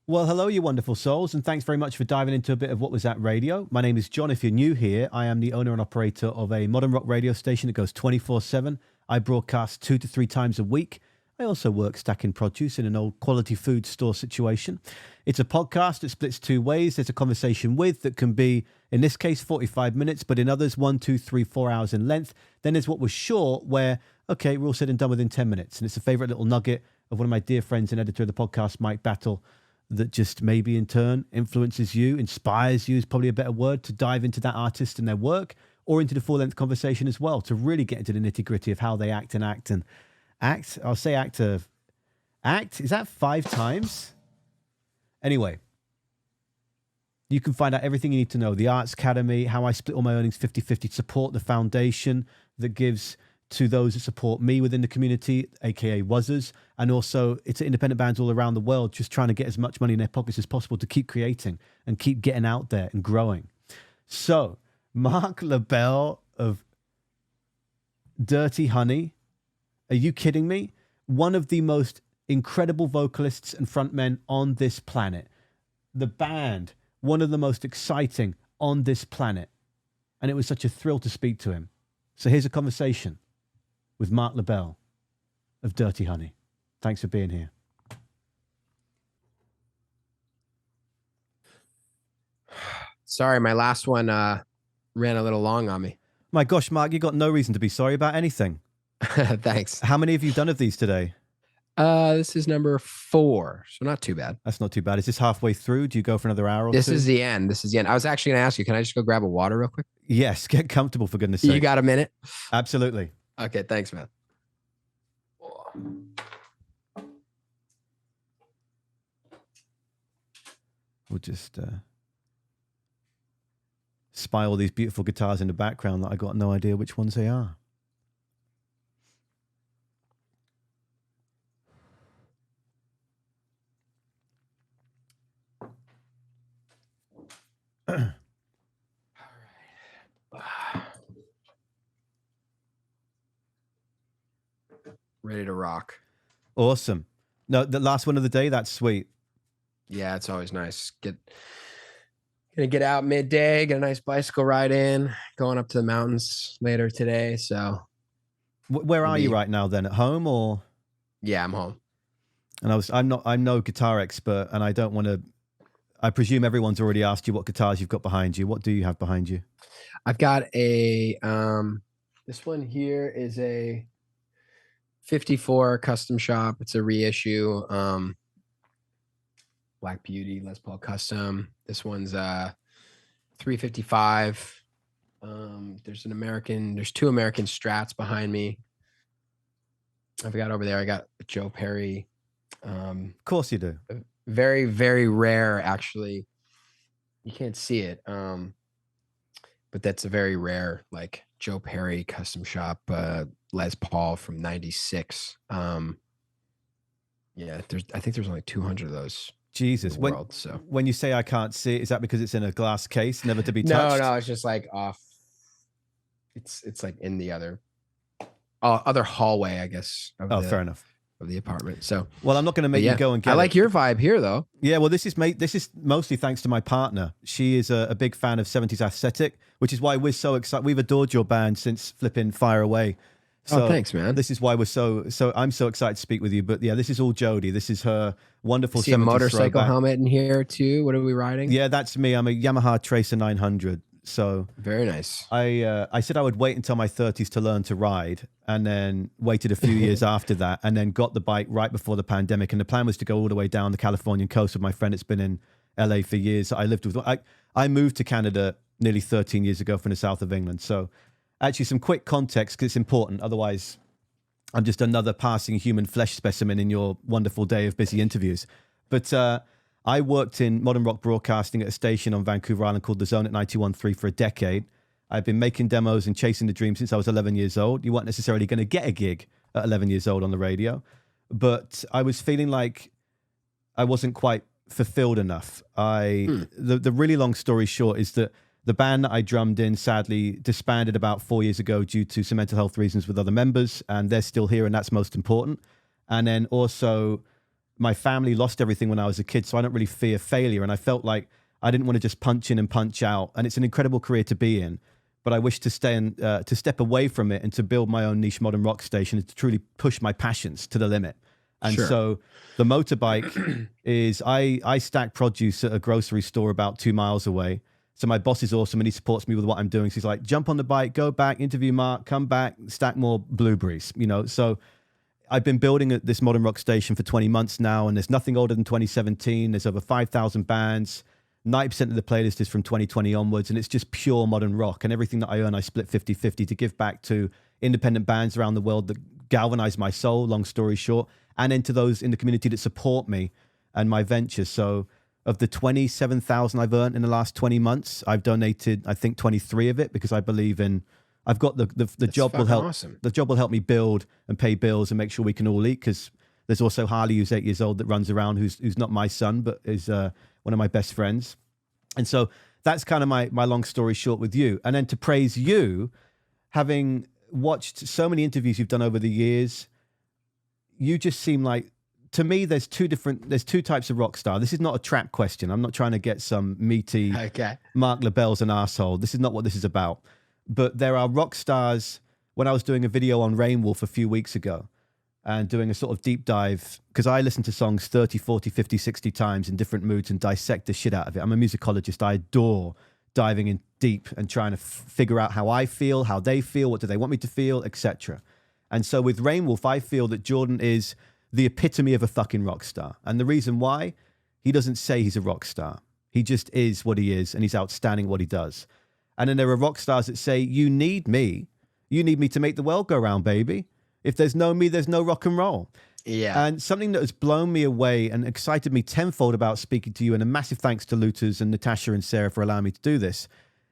Well, hello, you wonderful souls, and thanks very much for diving into a bit of What Was That Radio. My name is John. If you're new here, I am the owner and operator of a modern rock radio station that goes 24/7. I broadcast 2 to 3 times a week. I also work stacking produce in an old quality food store situation. It's a podcast that splits two ways. There's a conversation with that can be, in this case, 45 minutes, but in others, 1, 2, 3, 4 hours in length. Then there's what was short, where, okay, we're all said and done within 10 minutes. And it's a favorite little nugget of one of my dear friends and editor of the podcast, Mike Battle, that just maybe in turn influences you, inspires you is probably a better word, to dive into that artist and their work, or into the full-length conversation as well, to really get into the nitty-gritty of how they act. I'll say act. Is that 5 times? Anyway, you can find out everything you need to know. The Arts Academy, how I split all my earnings 50-50 to support the foundation that gives to those that support me within the community, aka Wuzzers, and also it's independent bands all around the world just trying to get as much money in their pockets as possible to keep creating and keep getting out there and growing. So, Marc Labelle of Dirty Honey, are you kidding me? One of the most incredible vocalists and frontmen on this planet. The band, one of the most exciting on this planet. And it was such a thrill to speak to him. So here's a conversation with Marc Labelle of Dirty Honey. Thanks for being here. Sorry, my last one ran a little long on me. My gosh, Marc, you got no reason to be sorry about anything. Thanks. How many have you done of these today? This is number 4, so not too bad. That's not too bad. Is this halfway through? Do you go for another hour or This two? is the end. This is the end. I was actually going to ask you, can I just go grab a water real quick? Yes, get comfortable for goodness sake. You got a minute? Absolutely. Okay, thanks, man. We'll just spy all these beautiful guitars in the background that I got no idea which ones they are. All right. Ready to rock. Awesome. No, the last one of the day, that's sweet. Yeah, it's always nice. Gonna get out midday, get a nice bicycle ride in, going up to the mountains later today. So where are you right now then? At home or? Yeah, I'm home. And I'm no guitar expert, and I don't want to. I presume everyone's already asked you what guitars you've got behind you. What do you have behind you? I've got a this one here is a 54 custom shop. It's a reissue. Black Beauty Les Paul custom. This one's 355. There's two American Strats behind me. I've got over there, I got Joe Perry. Of course you do. Very, very rare, actually. You can't see it. But that's a very rare, like Joe Perry custom shop, Les Paul from 96. Yeah, I think there's only 200 of those. Jesus. When you say I can't see it, is that because it's in a glass case, never to be touched? No, it's just like off. It's like in the other hallway, I guess. Fair enough. Of the apartment. So, well, I'm not going to make you go and get I like your vibe here, though. Yeah, well, this is mostly thanks to my partner. She is a big fan of 70s aesthetic, which is why we're so excited. We've adored your band since flipping Fire Away. So thanks, man. This is why we're so I'm so excited to speak with you. But yeah, this is all Jody. This is her wonderful 70s a motorcycle throwback. helmet in here too. What are we riding? Yeah, that's me. I'm a Yamaha Tracer 900. So very nice. I said I would wait until my 30s to learn to ride, and then waited a few years after that, and then got the bike right before the pandemic. And the plan was to go all the way down the Californian coast with my friend that's been in LA for years. I moved to Canada nearly 13 years ago from the south of England. So actually some quick context, because it's important. Otherwise, I'm just another passing human flesh specimen in your wonderful day of busy interviews. But I worked in modern rock broadcasting at a station on Vancouver Island called The Zone at 91.3 for a decade. I've been making demos and chasing the dream since I was 11 years old. You weren't necessarily going to get a gig at 11 years old on the radio, but I was feeling like I wasn't quite fulfilled enough. The really long story short is that the band that I drummed in sadly disbanded about 4 years ago due to some mental health reasons with other members, and they're still here, and that's most important. And then also my family lost everything when I was a kid, so I don't really fear failure. And I felt like I didn't want to just punch in and punch out. And it's an incredible career to be in, but I wish to to step away from it and to build my own niche modern rock station and to truly push my passions to the limit. And so the motorbike is, I stack produce at a grocery store about 2 miles away. So my boss is awesome and he supports me with what I'm doing. So he's like, jump on the bike, go back, interview Marc, come back, stack more blueberries, you know? So I've been building this modern rock station for 20 months now, and there's nothing older than 2017. There's over 5,000 bands. 90% of the playlist is from 2020 onwards, and it's just pure modern rock. And everything that I earn, I split 50-50 to give back to independent bands around the world that galvanize my soul, long story short, and then to those in the community that support me and my ventures. So of the 27,000 I've earned in the last 20 months, I've donated, I think, 23 of it, because I believe in, I've got the job will help. Awesome. The job will help me build and pay bills and make sure we can all eat. Because there's also Harley, who's 8 years old, that runs around, who's not my son, but is one of my best friends. And so that's kind of my long story short with you. And then to praise you, having watched so many interviews you've done over the years, you just seem like, to me, there's two types of rock star. This is not a trap question. I'm not trying to get some meaty Marc Labelle's an asshole. This is not what this is about. But there are rock stars. When I was doing a video on Rainwolf a few weeks ago and doing a sort of deep dive, because I listen to songs 30, 40, 50, 60 times in different moods and dissect the shit out of it. I'm a musicologist. I adore diving in deep and trying to figure out how I feel, how they feel, what do they want me to feel, etc. And so with Rainwolf, I feel that Jordan is the epitome of a fucking rock star. And the reason why, he doesn't say he's a rock star. He just is what he is, and he's outstanding at what he does. And then there are rock stars that say, you need me. You need me to make the world go round, baby. If there's no me, there's no rock and roll. Yeah. And something that has blown me away and excited me tenfold about speaking to you, and a massive thanks to Luthers and Natasha and Sarah for allowing me to do this,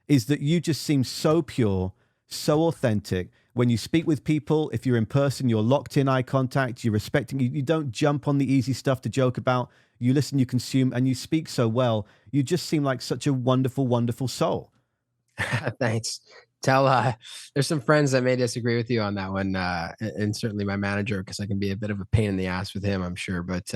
is that you just seem so pure, so authentic. When you speak with people, if you're in person, you're locked in eye contact, you're respecting, you don't jump on the easy stuff to joke about. You listen, you consume, and you speak so well. You just seem like such a wonderful, wonderful soul. Thanks. There's some friends that may disagree with you on that one, and certainly my manager, because I can be a bit of a pain in the ass with him, I'm sure. But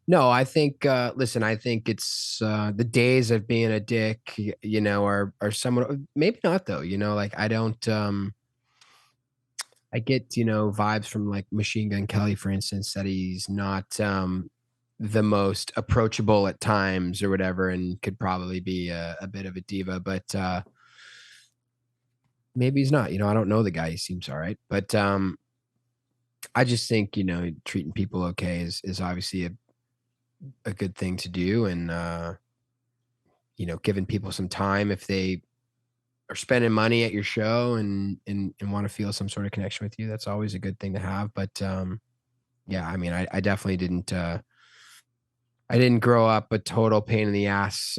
no, I think, listen, I think it's the days of being a dick, you know, are somewhat, maybe not though, you know, like I don't, I get, you know, vibes from like Machine Gun Kelly, for instance, that he's not the most approachable at times or whatever, and could probably be a bit of a diva, but maybe he's not, you know, I don't know the guy. He seems all right, but I just think, you know, treating people okay is obviously a good thing to do. And, you know, giving people some time if they are spending money at your show and want to feel some sort of connection with you, that's always a good thing to have. But yeah, I mean, I definitely didn't, I didn't grow up a total pain in the ass,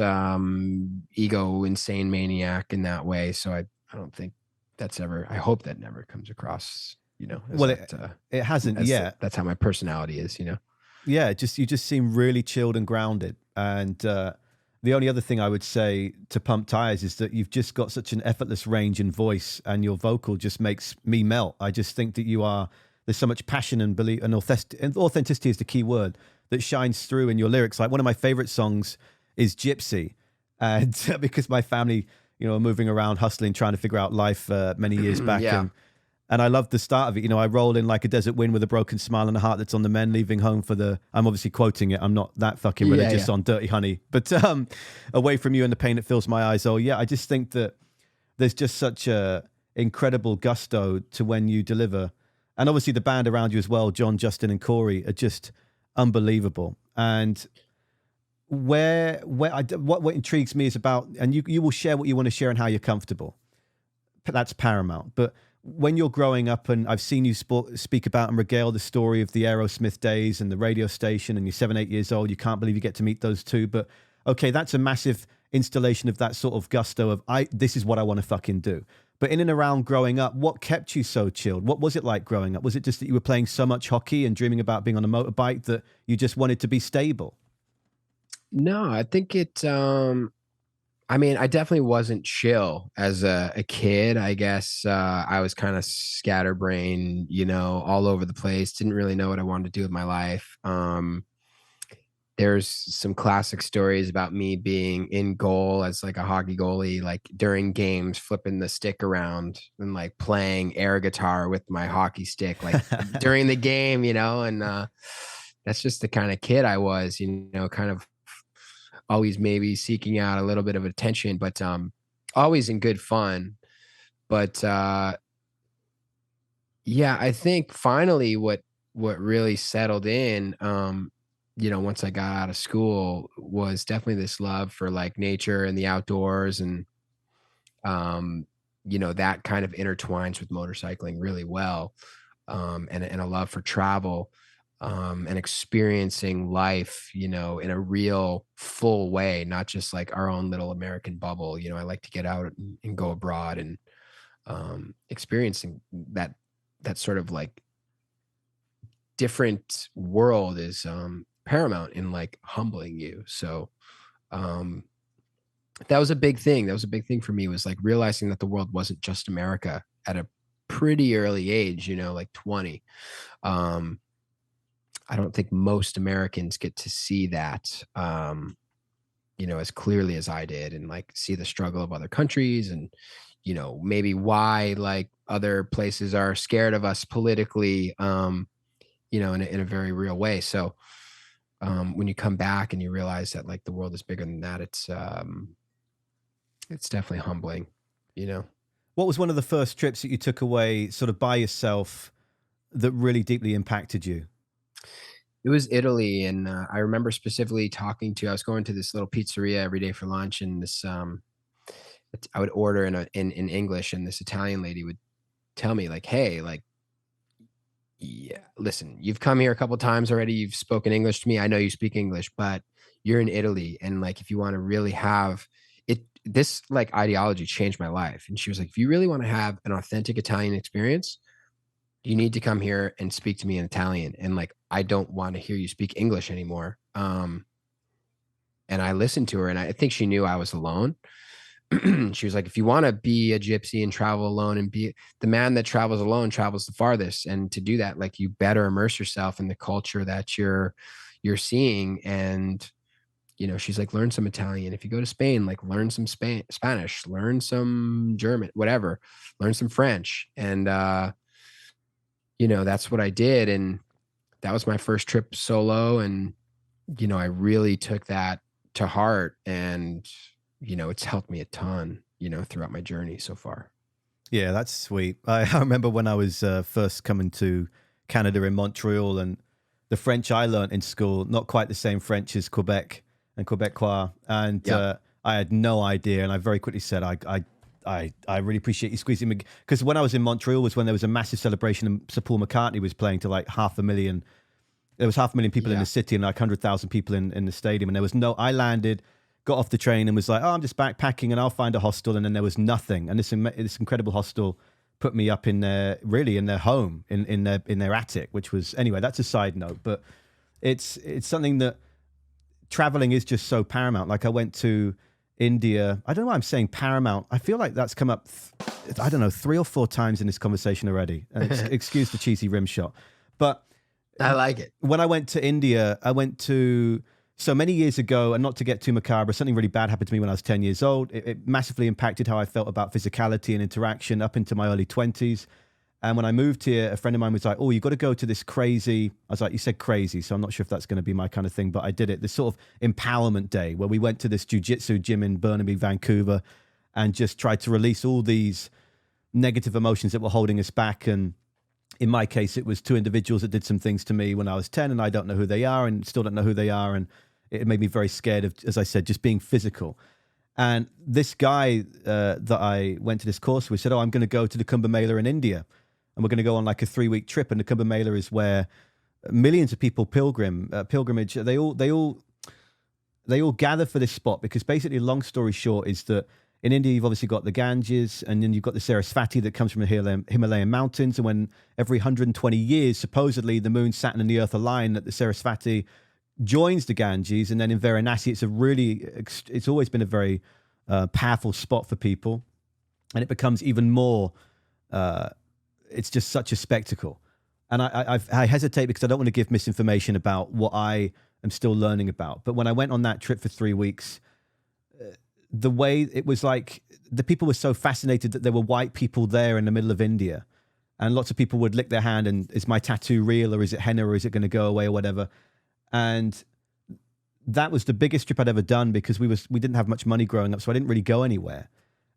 ego, insane maniac in that way. So I don't think that's ever, I hope that never comes across, you know. Well, it hasn't yet. That's how my personality is, you know? Yeah, you just seem really chilled and grounded. And the only other thing I would say to pump tires is that you've just got such an effortless range and voice, and your vocal just makes me melt. I just think that there's so much passion and belief, and authenticity is the key word, that shines through in your lyrics. Like one of my favorite songs is Gypsy. And because my family, you know, are moving around, hustling, trying to figure out life many years back. Yeah. And I love the start of it. You know, I roll in like a desert wind with a broken smile and a heart that's on the mend, leaving home for I'm obviously quoting it. I'm not that fucking religious on Dirty Honey, but away from you and the pain that fills my eyes. Oh yeah. I just think that there's just such a incredible gusto to when you deliver. And obviously the band around you as well, John, Justin, and Corey, are just unbelievable. And what intrigues me is about, and you will share what you want to share and how you're comfortable. That's paramount. But when you're growing up, and I've seen you speak about and regale the story of the Aerosmith days and the radio station, and you're 7, 8 years old, you can't believe you get to meet those two. But okay, that's a massive installation of that sort of gusto of this is what I want to fucking do. But in and around growing up, what kept you so chilled? What was it like growing up? Was it just that you were playing so much hockey and dreaming about being on a motorbike that you just wanted to be stable? No, I think it, I mean, I definitely wasn't chill as a kid. I guess I was kind of scatterbrained, all over the place. Didn't really know what I wanted to do with my life. There's some classic stories about me being in goal as like a hockey goalie, like during games, flipping the stick around and like playing air guitar with my hockey stick, like during the game, and that's just the kind of kid I was, kind of always maybe seeking out a little bit of attention, but always in good fun. But yeah, I think finally what really settled in, once I got out of school was definitely this love for like nature and the outdoors, and um, that kind of intertwines with motorcycling really well, and a love for travel, and experiencing life, in a real full way, not just like our own little American bubble. I like to get out and go abroad and experiencing that sort of like different world is paramount in like humbling you. So um that was a big thing. That was a big thing for me, was like realizing that the world wasn't just America at a pretty early age, like 20. um I don't think most Americans get to see that as clearly as I did, and like see the struggle of other countries, and maybe why like other places are scared of us politically, in a very real way. So when you come back and you realize that like the world is bigger than that, it's definitely humbling, you know. What was one of the first trips that you took away sort of by yourself that really deeply impacted you? It was Italy, and I remember specifically I was going to this little pizzeria every day for lunch, and I would order in English, and this Italian lady would tell me like, "Hey, like, yeah, listen, you've come here a couple times already. You've spoken English to me. I know you speak English, but you're in Italy, and like, if you want to really have it, this like ideology changed my life." And she was like, "If you really want to have an authentic Italian experience, you need to come here and speak to me in Italian. And like, I don't want to hear you speak English anymore." And I listened to her, and I think she knew I was alone. She was like, "If you want to be a gypsy and travel alone, and be the man that travels alone travels the farthest. And to do that, like, you better immerse yourself in the culture that you're seeing." And she's like, "Learn some Italian. If you go to Spain, like, learn some Spanish, learn some German, whatever, learn some French." And that's what I did. And that was my first trip solo. And I really took that to heart, and it's helped me a ton, throughout my journey so far. Yeah, that's sweet. I remember when I was first coming to Canada in Montreal, and the French I learned in school, not quite the same French as Quebec and Quebecois. And Yep. I had no idea. And I very quickly said, I really appreciate you squeezing me. Because when I was in Montreal was when there was a massive celebration, and Sir Paul McCartney was playing to like 500,000. There was 500,000 people in Yeah. the city and like 100,000 people in the stadium. And there was I landed, got off the train and was like, "Oh, I'm just backpacking and I'll find a hostel." And then there was nothing. And this incredible hostel put me up in their home, in their attic, which was, anyway, that's a side note. But it's something that traveling is just so paramount. Like I went to India. I don't know why I'm saying paramount. I feel like that's come up, I don't know, 3 or 4 times in this conversation already. And excuse the cheesy rim shot. But I like it. when I went to India, I went to, so many years ago, and not to get too macabre, something really bad happened to me when I was 10 years old. It massively impacted how I felt about physicality and interaction up into my early 20s. And when I moved here, a friend of mine was like, "Oh, you got to go to this crazy," I was like, "You said crazy, so I'm not sure if that's going to be my kind of thing," but I did it. This sort of empowerment day where we went to this jiu-jitsu gym in Burnaby, Vancouver, and just tried to release all these negative emotions that were holding us back. And in my case, it was 2 individuals that did some things to me when I was 10, and I don't know who they are and still don't know who they are. And it made me very scared of, as I said, just being physical. And this guy that I went to this course with said, "Oh, I'm going to go to the Kumbh Mela in India. And we're going to go on like a 3-week trip. And the Kumbh Mela is where millions of people pilgrimage. They all gather for this spot, because basically, long story short, is that in India, you've obviously got the Ganges, and then you've got the Sarasvati that comes from the Himalayan mountains. And when every 120 years, supposedly the moon, Saturn, and the Earth align, that the Sarasvati joins the Ganges. And then in Varanasi, it's always been a very powerful spot for people, and it becomes even more. It's just such a spectacle, and I hesitate because I don't want to give misinformation about what I am still learning about. But when I went on that trip for 3 weeks, the way it was like the people were so fascinated that there were white people there in the middle of India, and lots of people would lick their hand and, is my tattoo real, or is it henna, or is it going to go away, or whatever. And that was the biggest trip I'd ever done, because we didn't have much money growing up, so I didn't really go anywhere.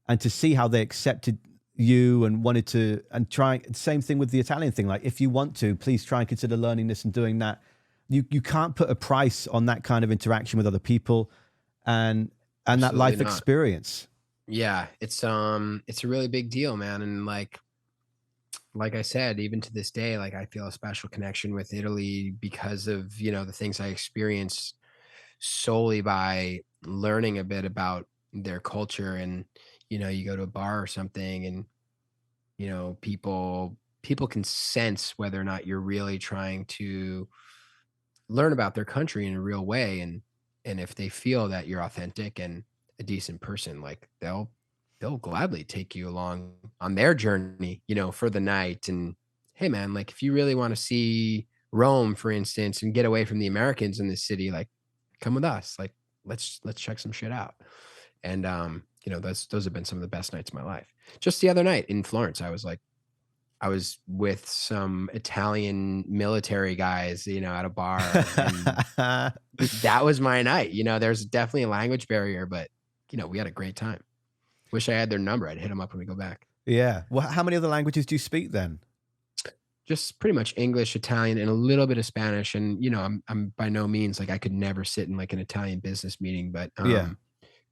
And to see how they accepted you and wanted to, and try, same thing with the Italian thing, like, if you want to, please try and consider learning this and doing that. You can't put a price on that kind of interaction with other people, and that life experience. Yeah, it's a really big deal, man. And like I said, even to this day, like, I feel a special connection with Italy because of, you know, the things I experienced solely by learning a bit about their culture. And, you know, you go to a bar or something, and, you know, people can sense whether or not you're really trying to learn about their country in a real way. And if they feel that you're authentic and a decent person, like, they'll gladly take you along on their journey, you know, for the night. And hey, man, like, if you really want to see Rome, for instance, and get away from the Americans in this city, like, come with us. Like, let's check some shit out. And you know, those have been some of the best nights of my life. Just the other night in Florence, I was with some Italian military guys, you know, at a bar, and that was my night. You know, there's definitely a language barrier, but, you know, we had a great time. Wish I had their number. I'd hit them up when we go back. Yeah. Well, how many other languages do you speak then? Just pretty much English, Italian, and a little bit of Spanish. And, you know, I'm by no means like I could never sit in like an Italian business meeting, but Yeah.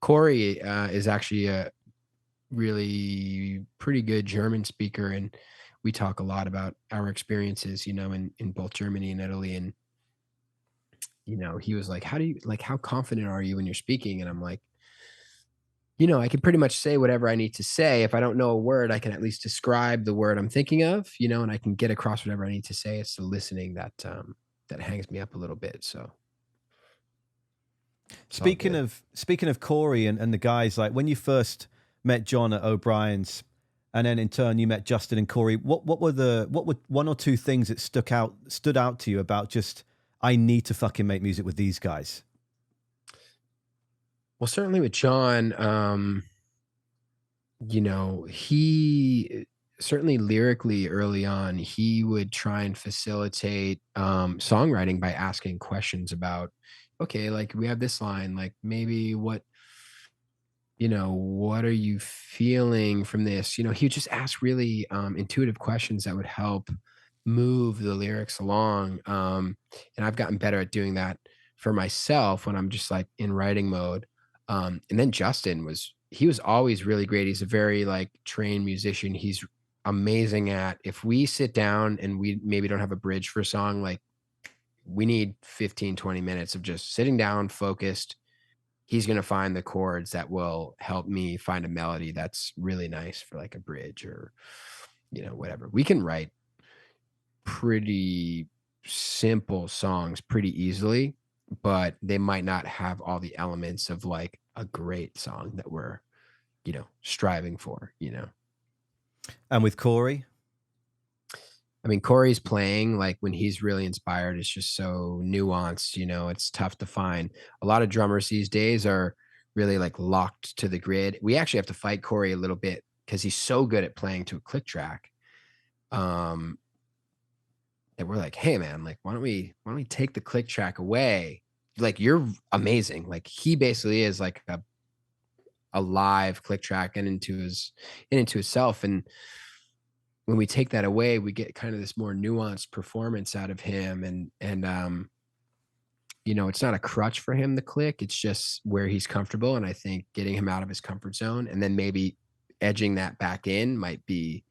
Corey is actually a really pretty good German speaker, and we talk a lot about our experiences, you know, in both Germany and Italy. And, you know, he was like, how confident are you when you're speaking? And I'm like, you know, I can pretty much say whatever I need to say. If I don't know a word, I can at least describe the word I'm thinking of, you know, and I can get across whatever I need to say. It's the listening that hangs me up a little bit. So speaking of Corey and the guys, like, when you first met John at O'Brien's, and then in turn you met Justin and Corey, what were one or two things that stood out to you about just, I need to fucking make music with these guys? Well, certainly with John, you know, he certainly lyrically early on, he would try and facilitate songwriting by asking questions about, okay, like, we have this line, like, maybe what, you know, what are you feeling from this? You know, he would just ask really intuitive questions that would help move the lyrics along. And I've gotten better at doing that for myself when I'm just like in writing mode. And then Justin he was always really great. He's a very like trained musician. He's amazing at, if we sit down and we maybe don't have a bridge for a song, like, we need 15-20 minutes of just sitting down, focused. He's going to find the chords that will help me find a melody that's really nice for like a bridge, or, you know, whatever. We can write pretty simple songs pretty easily, but they might not have all the elements of like a great song that we're, you know, striving for, you know. And with Corey? I mean, Corey's playing, like, when he's really inspired, it's just so nuanced, you know, it's tough to find. A lot of drummers these days are really like locked to the grid. We actually have to fight Corey a little bit because he's so good at playing to a click track. And we're like, hey man, like, why don't we take the click track away? Like, you're amazing. Like, he basically is like a live click track and into himself. And when we take that away, we get kind of this more nuanced performance out of him. And you know, it's not a crutch for him, the click. It's just where he's comfortable. And I think getting him out of his comfort zone and then maybe edging that back in might be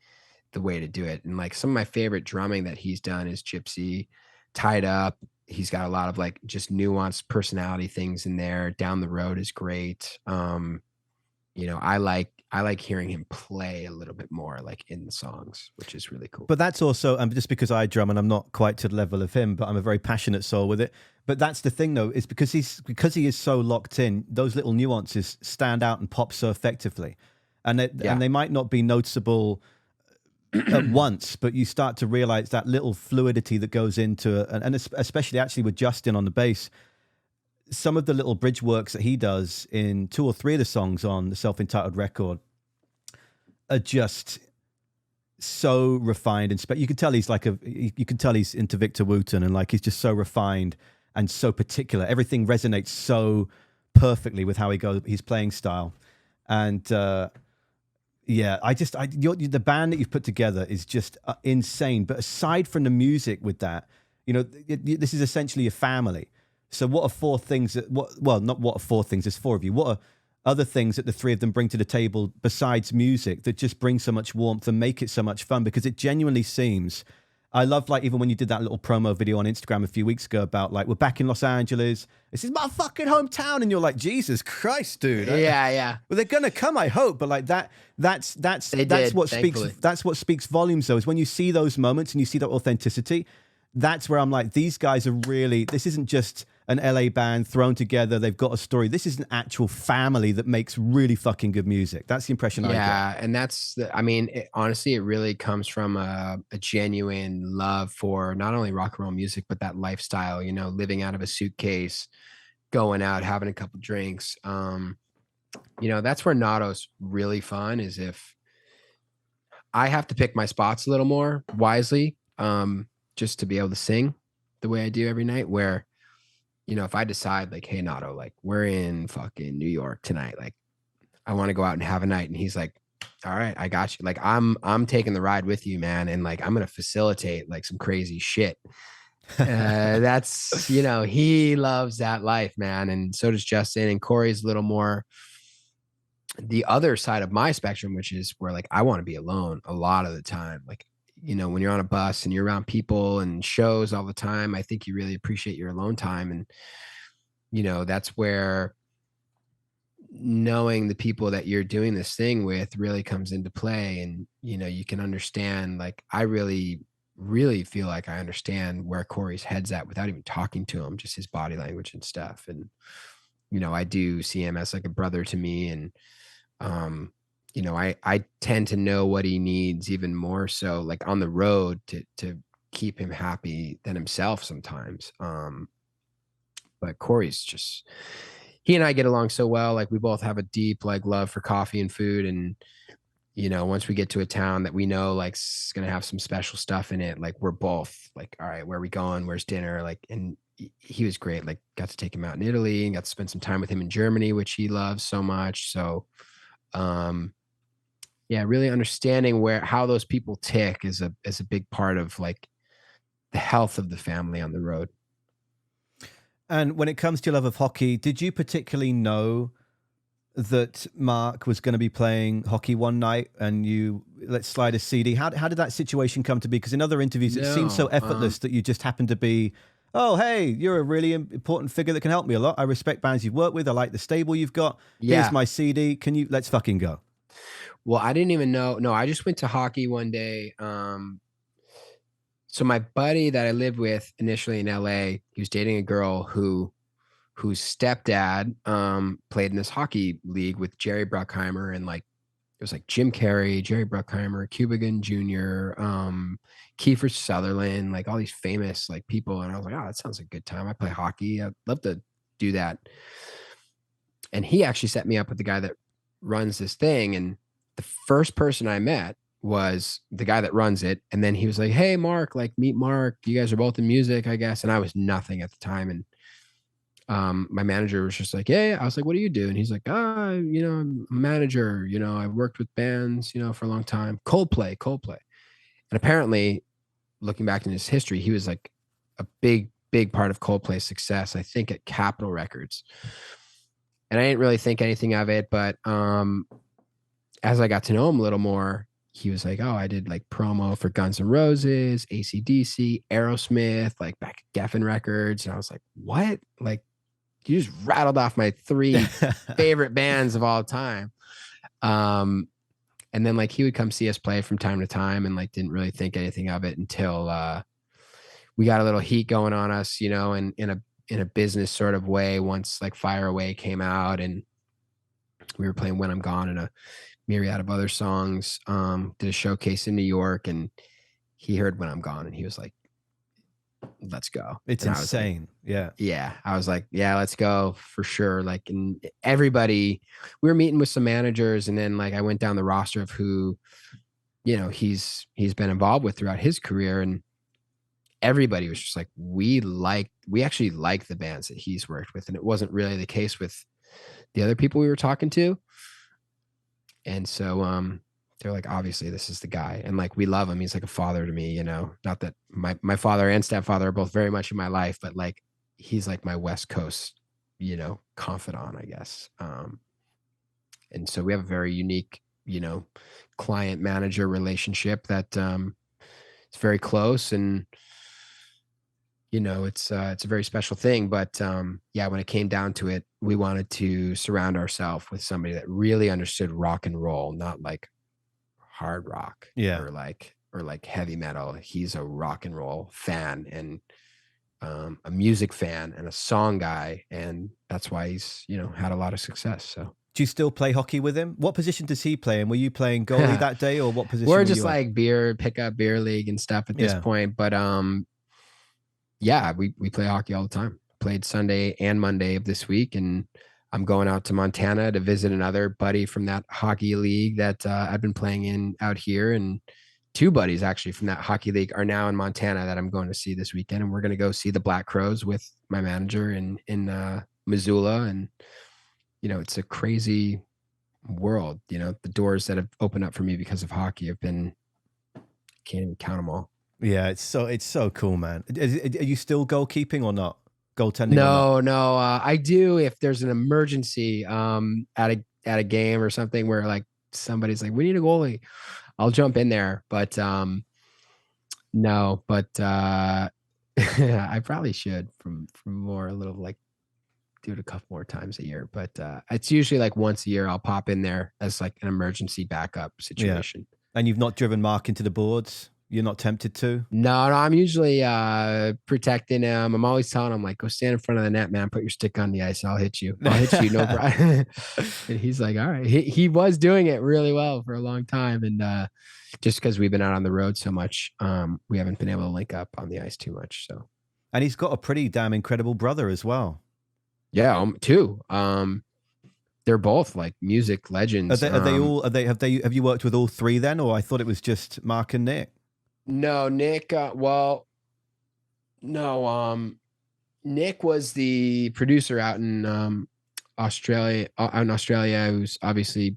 the way to do it. And like, some of my favorite drumming that he's done is Gypsy, Tied Up. He's got a lot of like just nuanced personality things in there. Down the Road is great. You know, I like hearing him play a little bit more like in the songs, which is really cool. But that's also, just because I drum and I'm not quite to the level of him, but I'm a very passionate soul with it. But that's the thing, though, is because he is so locked in. Those little nuances stand out and pop so effectively, and they might not be noticeable at once, but you start to realize that little fluidity that goes into it, and especially actually with Justin on the bass. Some of the little bridge works that he does in 2 or 3 of the songs on the self-entitled record are just so refined, and you can tell he's you can tell he's into Victor Wooten, and like he's just so refined and so particular. Everything resonates so perfectly with how his playing style. And yeah, the band that you've put together is just insane. But aside from the music with that, this is essentially a family. So what are 4 things not what are 4 things, there's 4 of you. What are other things that the 3 of them bring to the table besides music that just bring so much warmth and make it so much fun? Because it genuinely seems, I love, like, even when you did that little promo video on Instagram a few weeks ago about, like, we're back in Los Angeles, this is my fucking hometown, and you're like, Jesus Christ, dude. Yeah. Well, they're gonna come, I hope, but like that's what speaks volumes, though, is when you see those moments and you see that authenticity. That's where I'm like, these guys are really, this isn't just an LA band thrown together, they've got a story. This is an actual family that makes really fucking good music. That's the impression I get. Yeah, and honestly, it really comes from a genuine love for not only rock and roll music, but that lifestyle, living out of a suitcase, going out, having a couple drinks. That's where Notto's really fun, is if I have to pick my spots a little more wisely, just to be able to sing the way I do every night, where, if I decide like, hey, Notto, like we're in fucking New York tonight, like I want to go out and have a night. And he's like, all right, I got you. Like I'm taking the ride with you, man. And like, I'm going to facilitate like some crazy shit. That's, he loves that life, man. And so does Justin, and Corey's a little more the other side of my spectrum, which is where like, I want to be alone a lot of the time. Like, when you're on a bus and you're around people and shows all the time, I think you really appreciate your alone time. And, that's where knowing the people that you're doing this thing with really comes into play. And, you can understand, like, I really, really feel like I understand where Corey's head's at without even talking to him, just his body language and stuff. And, I do see him as like a brother to me. And, I tend to know what he needs even more so, like on the road, to keep him happy than himself sometimes. But Corey's just, he and I get along so well. Like we both have a deep like love for coffee and food. And, once we get to a town that we know like it's going to have some special stuff in it, like we're both like, all right, where are we going? Where's dinner? Like, and he was great. Like got to take him out in Italy and got to spend some time with him in Germany, which he loves so much. So, yeah, really understanding how those people tick is a big part of like the health of the family on the road. And when it comes to your love of hockey, did you particularly know that Marc was going to be playing hockey one night and let's slide a CD? How did that situation come to be? Because in other interviews, it seems so effortless that you just happen to be, oh, hey, you're a really important figure that can help me a lot. I respect bands you've worked with. I like the stable you've got. Yeah. Here's my CD. Let's fucking go. Well, I didn't even know. No, I just went to hockey one day. So my buddy that I lived with initially in LA, he was dating a girl whose stepdad played in this hockey league with Jerry Bruckheimer, and like it was like Jim Carrey, Jerry Bruckheimer, Cuba Gooding Jr., Kiefer Sutherland, like all these famous like people. And I was like, oh, that sounds like a good time. I play hockey. I'd love to do that. And he actually set me up with the guy that runs this thing. And the first person I met was the guy that runs it. And then he was like, hey, Marc, like meet Marc. You guys are both in music, I guess. And I was nothing at the time. And my manager was just like, yeah. I was like, what do you do? And he's like, I'm a manager. I've worked with bands, for a long time. Coldplay. And apparently, looking back in his history, he was like a big part of Coldplay's success, I think, at Capitol Records. And I didn't really think anything of it. But as I got to know him a little more, he was like, oh, I did like promo for Guns N' Roses, AC/DC, Aerosmith, like back at Geffen Records. And I was like, what? Like, you just rattled off my 3 favorite bands of all time. And then like he would come see us play from time to time, and like didn't really think anything of it until we got a little heat going on us, in a in a business sort of way once like Fire Away came out, and we were playing When I'm Gone and a myriad of other songs. Did a showcase in New York, and he heard When I'm Gone, and he was like, let's go. It's and insane. I was like, yeah, let's go for sure. Like, and everybody, we were meeting with some managers, and then like I went down the roster of who, you know, he's been involved with throughout his career, and everybody was just like, we actually like the bands that he's worked with, and it wasn't really the case with the other people we were talking to. And so they're like, obviously this is the guy, and like we love him. He's like a father to me, you know. Not that my father and stepfather are both very much in my life, but like he's like my West Coast, you know, confidant, I guess. And so we have a very unique, you know, client manager relationship that it's very close, and you know, it's a very special thing. But yeah, when it came down to it, we wanted to surround ourselves with somebody that really understood rock and roll, not like hard rock or like heavy metal. He's a rock and roll fan, and a music fan, and a song guy, and that's why he's, you know, had a lot of success. So do you still play hockey with him? What position does he play? And were you playing goalie that day, or what position? We're just like pick up beer league and stuff at this point. But yeah, we play hockey all the time. Played Sunday and Monday of this week, and I'm going out to Montana to visit another buddy from that hockey league that I've been playing in out here. And two buddies actually from that hockey league are now in Montana that I'm going to see this weekend. And we're going to go see the Black Crows with my manager in Missoula. And, you know, it's a crazy world. You know, the doors that have opened up for me because of hockey have been, can't even count them all. Yeah, it's so cool, man. Are you still goalkeeping or not? Goaltending? No. I do if there's an emergency at a game or something where like somebody's like, we need a goalie, I'll jump in there. But no, but I probably should from more a little like do it a couple more times a year. But it's usually like once a year I'll pop in there as like an emergency backup situation. Yeah. And you've not driven Marc into the boards? You're not tempted to? No, I'm usually protecting him. I'm always telling him, like, go stand in front of the net, man. Put your stick on the ice. I'll hit you. No problem. And he's like, all right. He was doing it really well for a long time. And just because we've been out on the road so much, we haven't been able to link up on the ice too much. So, and he's got a pretty damn incredible brother as well. Yeah, two. They're both like music legends. Have you worked with all three then, or I thought it was just Marc and Nick? No, Nick. Nick was the producer out in Australia. Who's obviously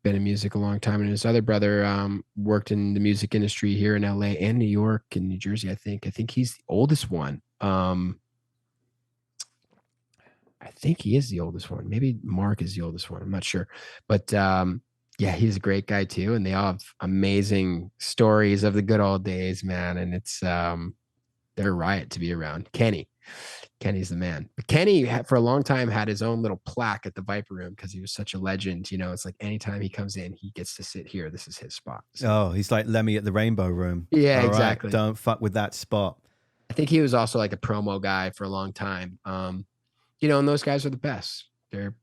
been in music a long time, and his other brother worked in the music industry here in LA and New York and New Jersey. I think he's the oldest one. I think he is the oldest one. Maybe Marc is the oldest one. I'm not sure, but yeah, he's a great guy too, and they all have amazing stories of the good old days, man. And it's they're a riot to be around. Kenny's the man. But Kenny for a long time had his own little plaque at the Viper Room because he was such a legend. You know, it's like anytime he comes in, he gets to sit here. This is his spot. So, oh, he's like Lemmy at the Rainbow Room. Yeah, all exactly. Right, don't fuck with that spot. I think he was also like a promo guy for a long time. You know, and those guys are the best.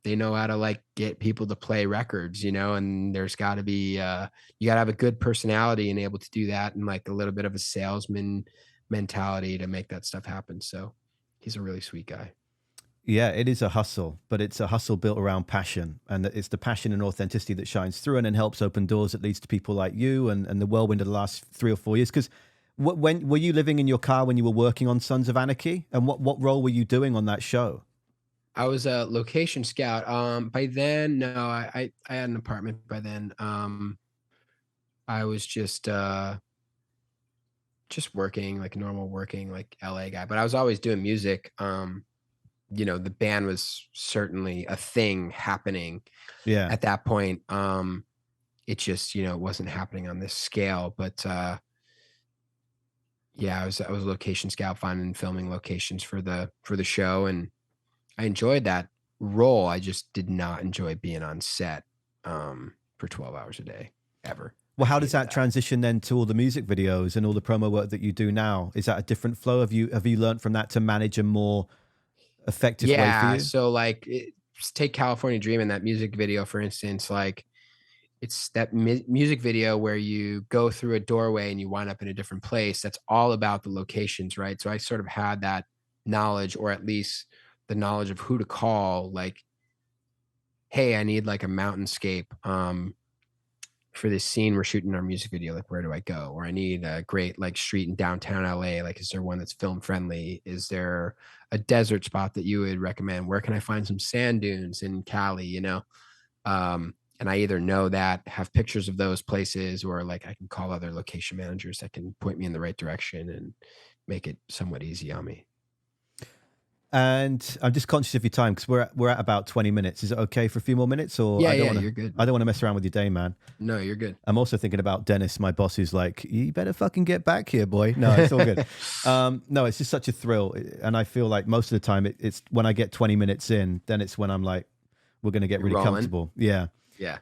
They know how to like get people to play records, you know, and there's got to be, you got to have a good personality and able to do that, and like a little bit of a salesman mentality to make that stuff happen. So he's a really sweet guy. Yeah, it is a hustle, but it's a hustle built around passion, and it's the passion and authenticity that shines through and then helps open doors that leads to people like you and the whirlwind of the last 3 or 4 years. Because when were you living in your car when you were working on Sons of Anarchy, and what role were you doing on that show? I was a location scout. By then, no, I had an apartment by then. I was just working like normal working like LA guy, but I was always doing music. You know, the band was certainly a thing happening. Yeah. At that point, it just, you know, it wasn't happening on this scale, but yeah, I was a location scout, finding and filming locations for the show, and I enjoyed that role. I just did not enjoy being on set for 12 hours a day ever. Well, how does that transition then to all the music videos and all the promo work that you do now? Is that a different flow? Have you learned from that to manage a more effective way for Yeah. you? So like, take California Dream and that music video, for instance, like it's that music video where you go through a doorway and you wind up in a different place. That's all about the locations, right? So I sort of had that knowledge, or at least the knowledge of who to call. Like, hey, I need like a mountainscape for this scene we're shooting our music video. Like, where do I go? Or I need a great like street in downtown LA. Like, is there one that's film friendly? Is there a desert spot that you would recommend? Where can I find some sand dunes in Cali? You know, and I either know that, have pictures of those places, or like I can call other location managers that can point me in the right direction and make it somewhat easy on me. And I'm just conscious of your time because we're at about 20 minutes. Is it okay for a few more minutes? Or Yeah, I don't yeah, want you're good. I don't want to mess around with your day, man. No, you're good. I'm also thinking about Dennis, my boss, who's like, you better fucking get back here, boy. No, it's all good. No, it's just such a thrill. And I feel like most of the time it's when I get 20 minutes in, then it's when I'm like, we're going to get really comfortable. Yeah. Yeah.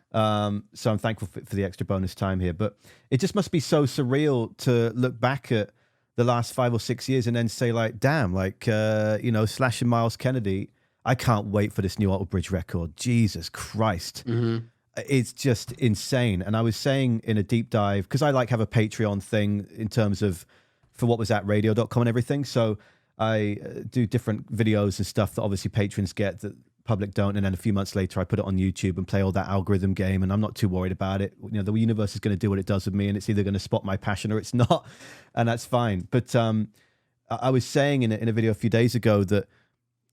So I'm thankful for the extra bonus time here. But it just must be so surreal to look back at the last 5 or 6 years and then say like, damn, like, you know, Slash and Miles Kennedy, I can't wait for this new Alter Bridge record. Jesus Christ. Mm-hmm. It's just insane. And I was saying in a deep dive, because I like have a Patreon thing in terms of for what was at radio.com and everything. So I do different videos and stuff that obviously patrons get that public don't. And then a few months later, I put it on YouTube and play all that algorithm game. And I'm not too worried about it. You know, the universe is going to do what it does with me, and it's either going to spot my passion or it's not. And that's fine. But I was saying in a video a few days ago that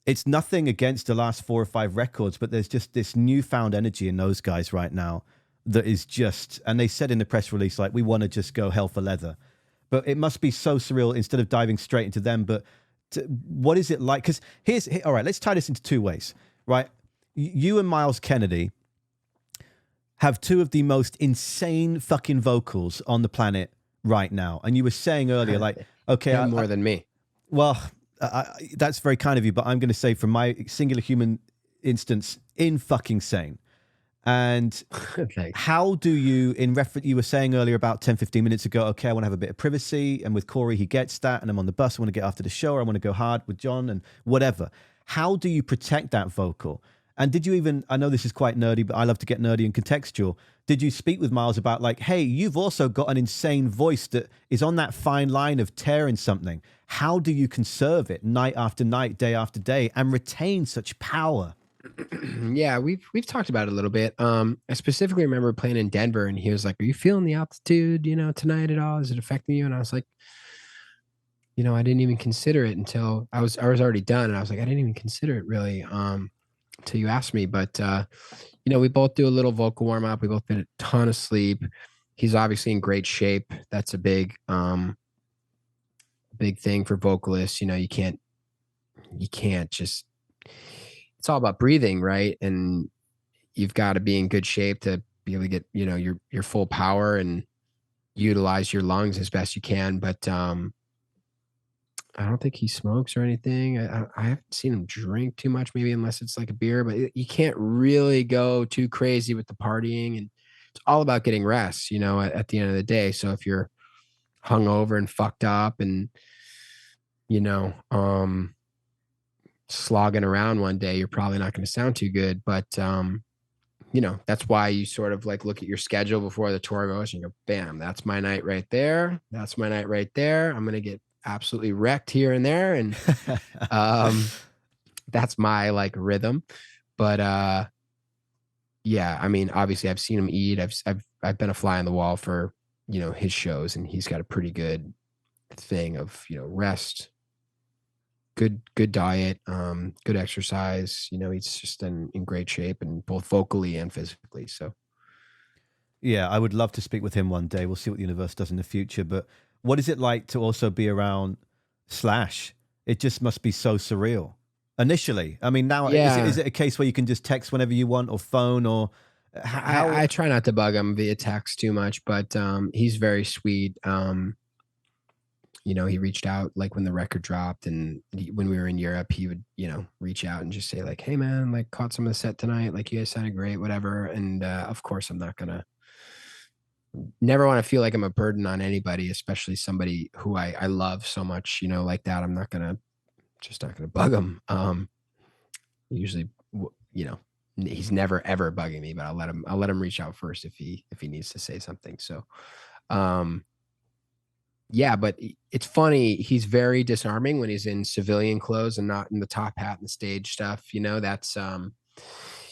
it's nothing against the last 4 or 5 records, but there's just this newfound energy in those guys right now that is just, and they said in the press release, like, we want to just go hell for leather. But it must be so surreal instead of diving straight into them. But what is it like? Because all right, let's tie this into 2 ways, right? You and Miles Kennedy have 2 of the most insane fucking vocals on the planet right now. And you were saying earlier, like, okay, more than me. Well, that's very kind of you, but I'm going to say from my singular human instance, in fucking sane. And how do you, you were saying earlier about 10, 15 minutes ago, okay, I want to have a bit of privacy. And with Corey, he gets that. And I'm on the bus, I want to get after the show, or I want to go hard with John and whatever. How do you protect that vocal? And did you even, I know this is quite nerdy, but I love to get nerdy and contextual. Did you speak with Miles about like, hey, you've also got an insane voice that is on that fine line of tearing something. How do you conserve it night after night, day after day, and retain such power? Yeah, we've talked about it a little bit. I specifically remember playing in Denver, and he was like, "Are you feeling the altitude, you know, tonight at all? Is it affecting you?" And I was like, you know, I didn't even consider it until I was already done, and I was like, I didn't even consider it really until you asked me. But you know, we both do a little vocal warm up. We both get a ton of sleep. He's obviously in great shape. That's a big thing for vocalists. You know, you can't just, it's all about breathing, right? And you've got to be in good shape to be able to get, you know, your full power and utilize your lungs as best you can. But I don't think he smokes or anything. I haven't seen him drink too much, maybe unless it's like a beer, but you can't really go too crazy with the partying, and it's all about getting rest, you know, at the end of the day. So if you're hungover and fucked up and, you know, slogging around one day, you're probably not going to sound too good. But you know, that's why you sort of like look at your schedule before the tour goes and you go, bam, that's my night right there. That's my night right there. I'm going to get absolutely wrecked here and there. And that's my like rhythm. But yeah, I mean, obviously I've seen him eat. I've been a fly on the wall for, you know, his shows, and he's got a pretty good thing of, you know, rest, good diet, good exercise. You know, he's just in great shape, and both vocally and physically. So yeah, I would love to speak with him one day. We'll see what the universe does in the future. But what is it like to also be around Slash? It just must be so surreal. Initially, I mean, now is it a case where you can just text whenever you want, or phone, or how? I try not to bug him via text too much, but he's very sweet. You know, he reached out like when the record dropped, and when we were in Europe, he would, you know, reach out and just say like, "Hey man, like caught some of the set tonight. Like you guys sounded great, whatever." And of course, I'm not gonna, never want to feel like I'm a burden on anybody, especially somebody who I love so much, you know, like that. I'm not gonna, just not gonna bug him. Usually, you know, he's never ever bugging me, but I'll let him reach out first if he needs to say something. So, yeah, but it's funny. He's very disarming when he's in civilian clothes and not in the top hat and the stage stuff. You know, that's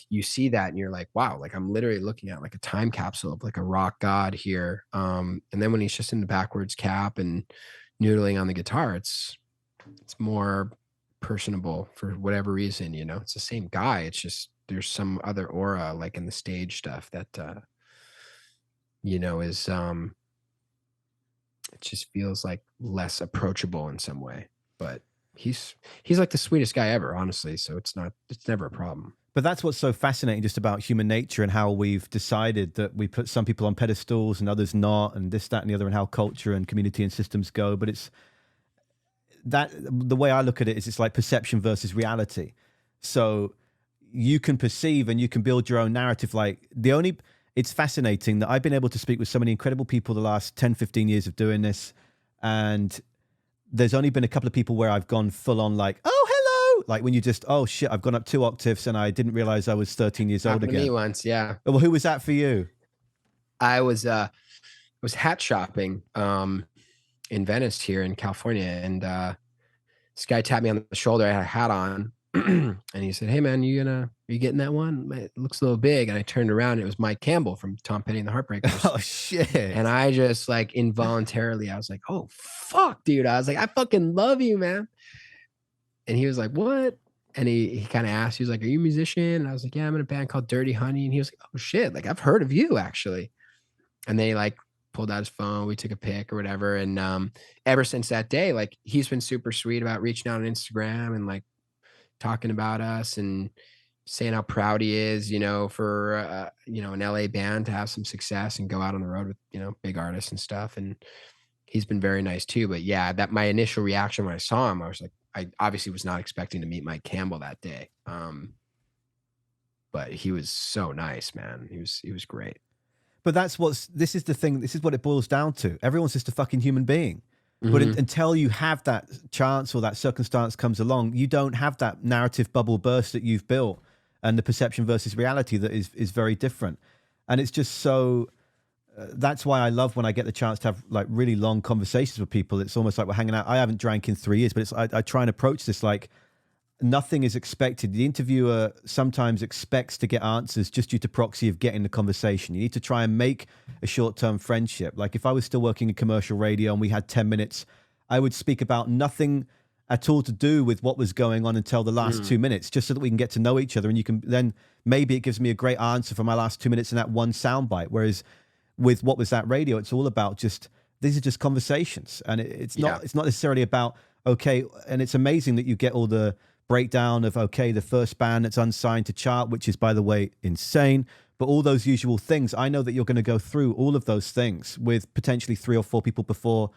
you see that and you're like, wow, like I'm literally looking at like a time capsule of like a rock god here. And then when he's just in the backwards cap and noodling on the guitar, it's more personable for whatever reason. You know, it's the same guy. It's just there's some other aura like in the stage stuff that you know is it just feels like less approachable in some way. But he's like the sweetest guy ever, honestly. So it's never a problem. But that's what's so fascinating just about human nature and how we've decided that we put some people on pedestals and others not, and this, that, and the other, and how culture and community and systems go. But it's that the way I look at it is it's like perception versus reality. So you can perceive and you can build your own narrative. Like it's fascinating that I've been able to speak with so many incredible people the last 10, 15 years of doing this. And there's only been a couple of people where I've gone full on like, oh, hello. Like when you just, oh shit, I've gone up 2 octaves and I didn't realize I was 13 years old again. Me once, yeah. Well, who was that for you? I was hat shopping in Venice here in California. And this guy tapped me on the shoulder. I had a hat on. And he said, hey man, are you getting that one? It looks a little big. And I turned around and it was Mike Campbell from Tom Petty and the Heartbreakers. Oh shit. And I just like involuntarily, I was like, oh fuck, dude. I was like, I fucking love you, man. And he was like, what? And he kind of asked, he was like, are you a musician? And I was like, yeah, I'm in a band called Dirty Honey. And he was like, oh shit, like I've heard of you actually. And then he like pulled out his phone, we took a pic or whatever. And ever since that day, like he's been super sweet about reaching out on Instagram and like talking about us and saying how proud he is, you know, for, you know, an LA band to have some success and go out on the road with, you know, big artists and stuff. And he's been very nice too. But yeah, that my initial reaction when I saw him, I was like, I obviously was not expecting to meet Mike Campbell that day. But he was so nice, man. He was great. But this is the thing. This is what it boils down to. Everyone's just a fucking human being. But until you have that chance or that circumstance comes along, you don't have that narrative bubble burst that you've built and the perception versus reality that is very different. And it's just so, that's why I love when I get the chance to have like really long conversations with people. It's almost like we're hanging out. I haven't drank in 3 years, but I try and approach this like nothing is expected. The interviewer sometimes expects to get answers just due to proxy of getting the conversation. You need to try and make a short-term friendship. Like if I was still working in commercial radio and we had 10 minutes, I would speak about nothing at all to do with what was going on until the last 2 minutes, just so that we can get to know each other. And you can then, maybe it gives me a great answer for my last 2 minutes in that one soundbite. Whereas with What Was That Radio, it's all about just, these are just conversations. And it's not necessarily about, okay, and it's amazing that you get all the breakdown of, okay, the first band that's unsigned to chart, which is, by the way, insane, but all those usual things. I know that you're going to go through all of those things with potentially 3 or 4 people before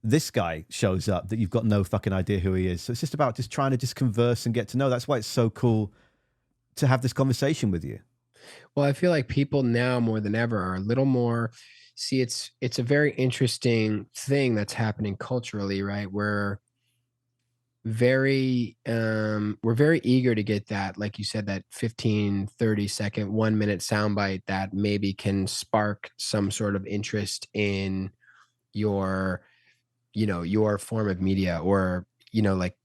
this guy shows up that you've got no fucking idea who he is. So it's just about just trying to just converse and get to know. That's why it's so cool to have this conversation with you. Well, I feel like people now more than ever are a little more, see, it's a very interesting thing that's happening culturally, right? We're very eager to get that, like you said, that 15, 30-second, 1 minute soundbite that maybe can spark some sort of interest in your, you know, your form of media, or, you know, like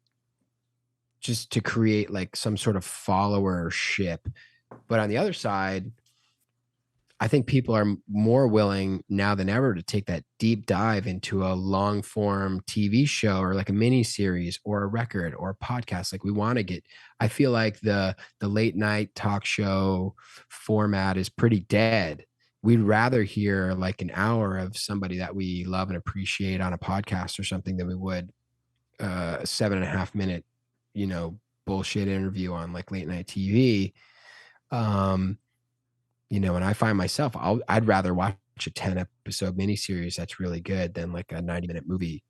just to create like some sort of followership. But on the other side, I think people are more willing now than ever to take that deep dive into a long form TV show or like a mini series or a record or a podcast. Like we want to get, I feel like the late night talk show format is pretty dead. We'd rather hear like an hour of somebody that we love and appreciate on a podcast or something than we would a 7.5 minute, you know, bullshit interview on like late night TV. You know, and I find myself, I'd rather watch a 10 episode miniseries that's really good than like a 90-minute movie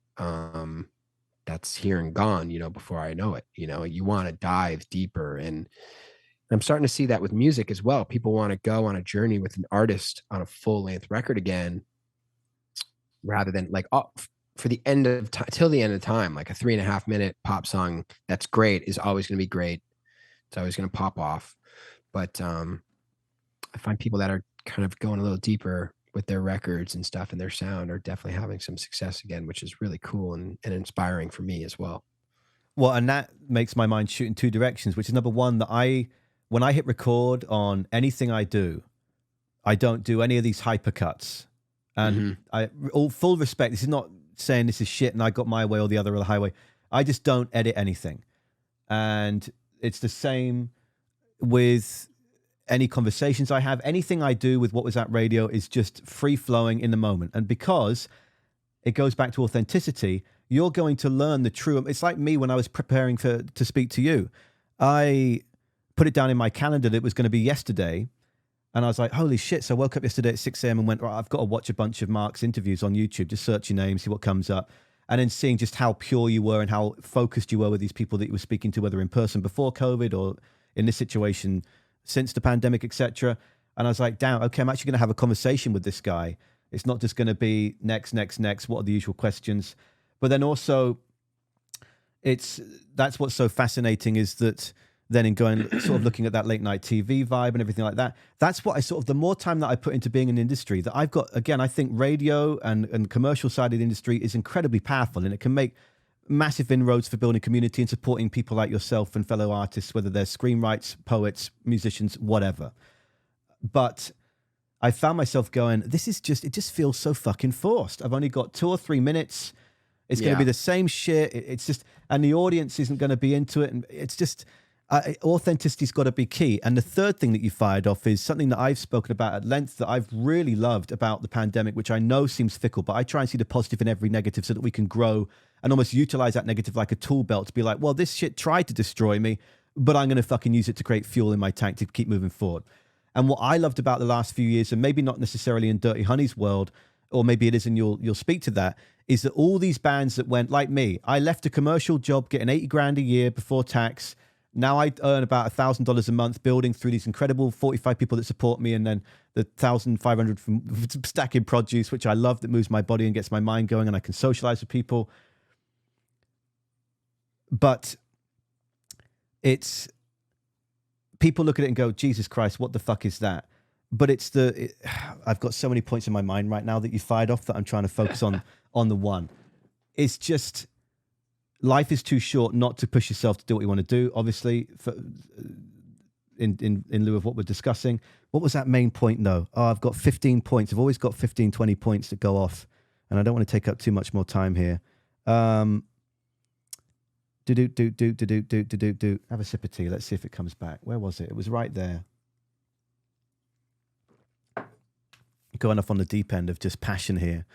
that's here and gone, you know, before I know it. You know, you want to dive deeper. And I'm starting to see that with music as well. People want to go on a journey with an artist on a full length record again, rather than like, oh, for the end of time, till the end of time, like a 3.5 minute pop song that's great is always going to be great It's always going to pop off. But I find people that are kind of going a little deeper with their records and stuff and their sound are definitely having some success again, which is really cool and inspiring for me as well. Well, and that makes my mind shoot in two directions, which is number one, that when I hit record on anything I do, I don't do any of these hypercuts. And all full respect, this is not saying this is shit and I got my way or the other highway. I just don't edit anything. And it's the same with any conversations I have. Anything I do with What Was That Radio is just free flowing in the moment. And because it goes back to authenticity, you're going to learn the true. It's like me when I was preparing to speak to you. I put it down in my calendar that it was going to be yesterday. And I was like, holy shit. So I woke up yesterday at 6 a.m. and went, right, I've got to watch a bunch of Marc's interviews on YouTube, just search your name, see what comes up. And then seeing just how pure you were and how focused you were with these people that you were speaking to, whether in person before COVID or in this situation since the pandemic, etc. And I was like, damn, okay, I'm actually going to have a conversation with this guy. It's not just going to be next. What are the usual questions? But then also, that's what's so fascinating is that then in going sort of looking at that late night TV vibe and everything like that, that's what the more time that I put into being in industry, that I've got, again, I think radio and commercial side of the industry is incredibly powerful, and it can make massive inroads for building community and supporting people like yourself and fellow artists, whether they're screenwriters, poets, musicians, whatever. But I found myself going, it just feels so fucking forced. I've only got 2 or 3 minutes. It's going to be the same shit. It's just, and the audience isn't going to be into it. And it's just, authenticity's got to be key. And the third thing that you fired off is something that I've spoken about at length that I've really loved about the pandemic, which I know seems fickle, but I try and see the positive in every negative so that we can grow and almost utilize that negative like a tool belt to be like, well, this shit tried to destroy me, but I'm going to fucking use it to create fuel in my tank to keep moving forward. And what I loved about the last few years, and maybe not necessarily in Dirty Honey's world, or maybe it is and you'll speak to that, is that all these bands that went like me, I left a commercial job getting 80 grand a year before tax. Now I earn about $1,000 a month building through these incredible 45 people that support me, and then the 1,500 from stacking produce, which I love, that moves my body and gets my mind going, and I can socialize with people. But it's, people look at it and go, Jesus Christ, what the fuck is that? But I've got so many points in my mind right now that you fired off that I'm trying to focus on the one. It's just, life is too short not to push yourself to do what you want to do, obviously, in lieu of what we're discussing. What was that main point, though? Oh, I've got 15 points. I've always got 15, 20 points that go off, and I don't want to take up too much more time here. Have a sip of tea. Let's see if it comes back. Where was it? It was right there. Going off on the deep end of just passion here.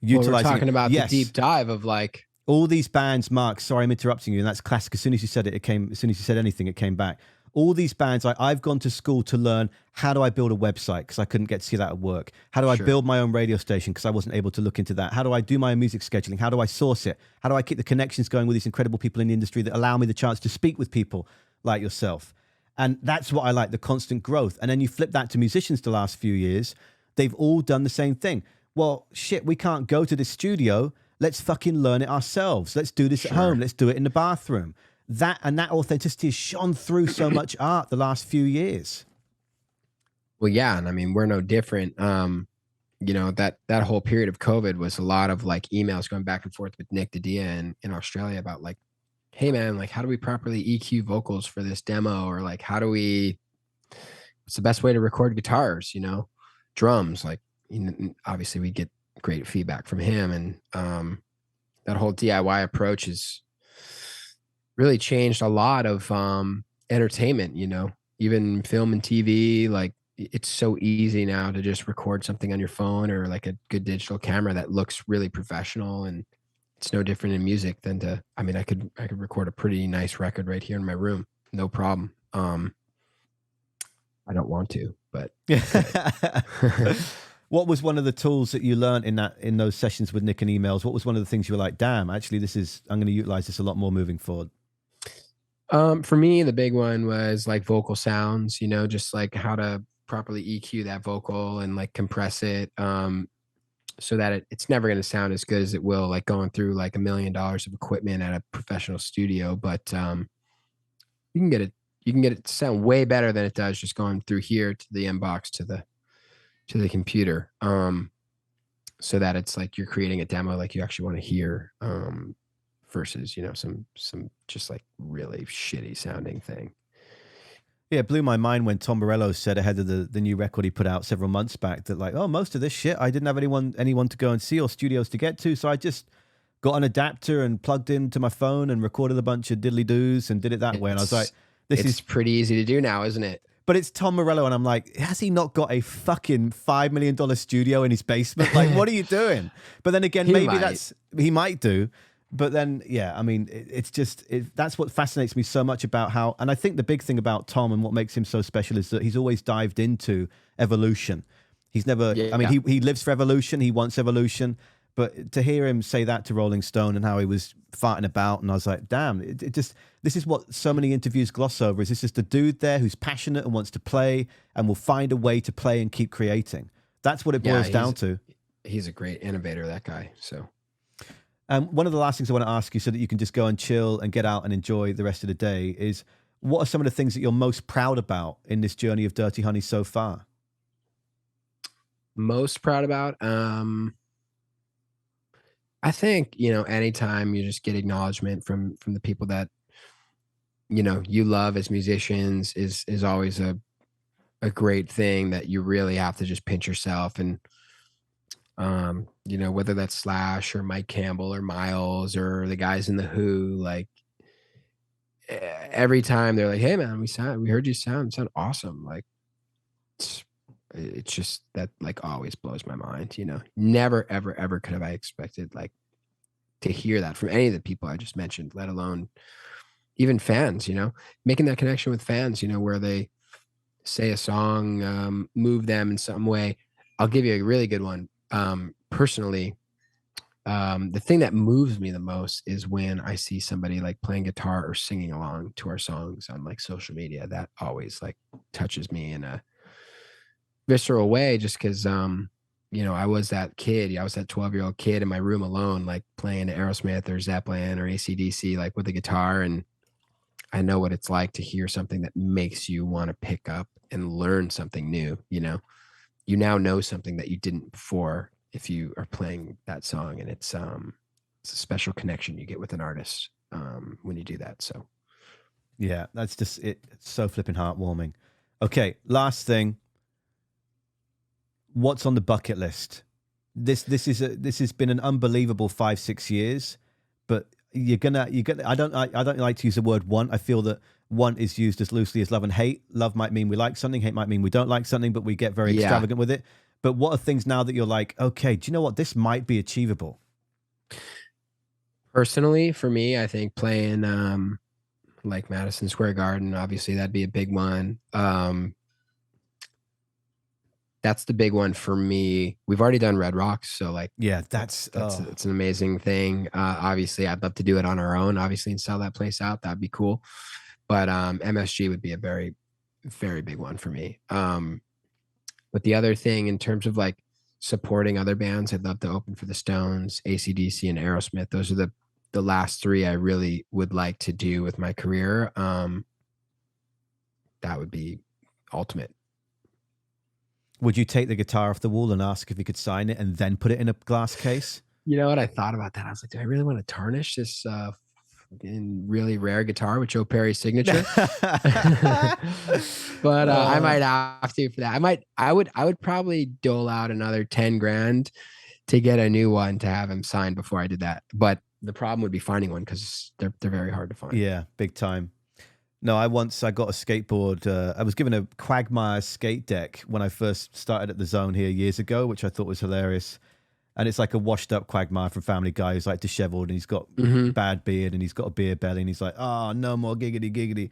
Utilizing, we're talking about the deep dive of like all these bands. Marc, sorry, I'm interrupting you, and that's classic. As soon as you said it, it came. As soon as you said anything, it came back. All these bands, I've gone to school to learn how do I build a website because I couldn't get to see that at work. How do I build my own radio station because I wasn't able to look into that? How do I do my own music scheduling? How do I source it? How do I keep the connections going with these incredible people in the industry that allow me the chance to speak with people like yourself? And that's what I like, the constant growth. And then you flip that to musicians the last few years. They've all done the same thing. Well, shit, we can't go to the studio. Let's fucking learn it ourselves. Let's do this at home. Let's do it in the bathroom. That authenticity has shone through so much art the last few years. Well, yeah, and I mean, we're no different. You know, that whole period of COVID was a lot of like emails going back and forth with Nick Didia in Australia about like, hey man, like how do we properly EQ vocals for this demo? Or like, what's the best way to record guitars, you know, drums? Like, you know, obviously we get great feedback from him. And that whole DIY approach has really changed a lot of entertainment, you know, even film and TV. Like it's so easy now to just record something on your phone or like a good digital camera that looks really professional. And it's no different in music than I could record a pretty nice record right here in my room. No problem. I don't want to, but What was one of the tools that you learned in those sessions with Nick and emails? What was one of the things you were like, damn, actually I'm going to utilize this a lot more moving forward? For me, the big one was like vocal sounds, you know, just like how to properly EQ that vocal and like compress it. So that it's never going to sound as good as it will, like going through like $1 million of equipment at a professional studio. But You can get it. You can get it to sound way better than it does just going through here to the inbox to the computer. So that it's like you're creating a demo like you actually want to hear, versus, you know, some just like really shitty sounding thing. Yeah, it blew my mind when Tom Morello said ahead of the new record he put out several months back that like, oh, most of this shit I didn't have anyone to go and see or studios to get to, so I just got an adapter and plugged into my phone and recorded a bunch of diddly doos and did it that way. And I was like, this is pretty easy to do now, isn't it? But it's Tom Morello, and I'm like, has he not got a fucking $5 million studio in his basement? Like, what are you doing? But then again, he might do. But then, yeah, I mean, that's what fascinates me so much about how, and I think the big thing about Tom and what makes him so special is that he's always dived into evolution. He's never, I mean, he lives for evolution. He wants evolution. But to hear him say that to Rolling Stone and how he was farting about, and I was like, damn, this is what so many interviews gloss over, is this just a dude there who's passionate and wants to play and will find a way to play and keep creating. That's what it boils down to. He's a great innovator, that guy. So one of the last things I want to ask you so that you can just go and chill and get out and enjoy the rest of the day is, what are some of the things that you're most proud about in this journey of Dirty Honey so far? Most proud about? I think, you know, anytime you just get acknowledgement from the people that, you know, you love as musicians is always a great thing that you really have to just pinch yourself. And, you know, whether that's Slash or Mike Campbell or Miles or the guys in the Who, like every time they're like, hey man, we heard you sound awesome. Like it's just that, like, always blows my mind, you know. Never ever could have I expected like to hear that from any of the people I just mentioned, let alone even fans, you know, making that connection with fans, you know, where they say a song move them in some way. I'll give you a really good one. Personally, the thing that moves me the most is when I see somebody like playing guitar or singing along to our songs on like social media. That always like touches me in a visceral way, just because you know, I was that kid. I was that 12-year-old kid in my room alone, like playing Aerosmith or Zeppelin or AC/DC, like with a guitar. And I know what it's like to hear something that makes you want to pick up and learn something new. You know, you now know something that you didn't before if you are playing that song, and it's a special connection you get with an artist when you do that. So, yeah, that's just it. It's so flipping heartwarming. Okay, last thing. What's on the bucket list? This has been an unbelievable 5-6 years, but you're gonna. I don't like to use the word want. I feel that want is used as loosely as love and hate. Love might mean we like something, hate might mean we don't like something, but we get very extravagant with it. But what are things now that you're like, okay, do you know what? This might be achievable. Personally, for me, I think playing like Madison Square Garden, obviously that'd be a big one. That's the big one for me. We've already done Red Rocks, so like, yeah, it's an amazing thing. Obviously, I'd love to do it on our own, obviously, and sell that place out. That'd be cool. But MSG would be a very, very big one for me. But the other thing in terms of like supporting other bands, I'd love to open for the Stones, AC/DC, and Aerosmith. Those are the last three I really would like to do with my career. That would be ultimate. Would you take the guitar off the wall and ask if he could sign it and then put it in a glass case? You know what? I thought about that. I was like, do I really want to tarnish this really rare guitar with Joe Perry's signature? But I might have to for that. I would probably dole out another 10 grand to get a new one to have him signed before I did that. But the problem would be finding one because they're very hard to find. Yeah, big time. No, I got a skateboard. I was given a Quagmire skate deck when I first started at the Zone here years ago, which I thought was hilarious. And it's like a washed up Quagmire from Family Guy who's like disheveled and he's got bad beard and he's got a beer belly and he's like, oh, no more giggity giggity.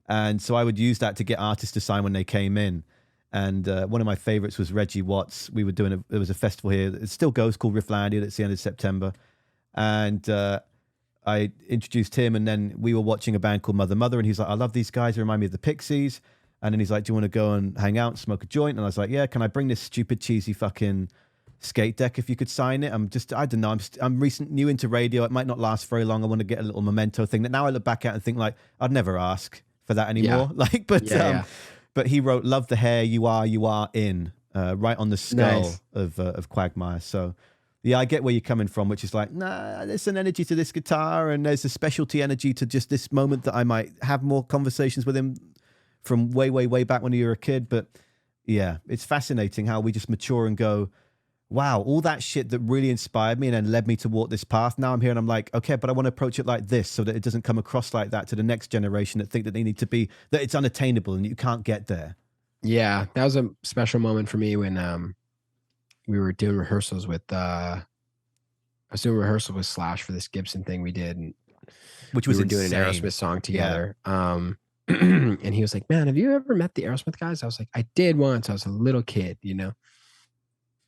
And so I would use that to get artists to sign when they came in. And one of my favorites was Reggie Watts. We were doing there was a festival here. It still goes called Rifflandia. That's the end of September. And I introduced him, and then we were watching a band called Mother Mother, and he's like, I love these guys. They remind me of the Pixies. And then he's like, do you want to go and hang out and smoke a joint? And I was like, yeah, can I bring this stupid, cheesy fucking skate deck if you could sign it? I don't know. I'm new into radio. It might not last very long. I want to get a little memento thing that now I look back at and think like, I'd never ask for that anymore. Like, but he wrote "Love the hair, you are in," right on the skull of Quagmire. So yeah, I get where you're coming from, which is like, nah, there's an energy to this guitar, and there's a specialty energy to just this moment that I might have more conversations with him from way, way, way back when you were a kid. But yeah, it's fascinating how we just mature and go, wow, all that shit that really inspired me and then led me to walk this path. Now I'm here and I'm like, okay, but I want to approach it like this so that it doesn't come across like that to the next generation that think that they need to be, that it's unattainable and you can't get there. Yeah, that was a special moment for me when we were doing rehearsals with I was doing rehearsal with Slash for this Gibson thing we did, and which was we were doing an Aerosmith song together. And he was like, man, have you ever met the Aerosmith guys? I was like, I did once. I was a little kid, you know.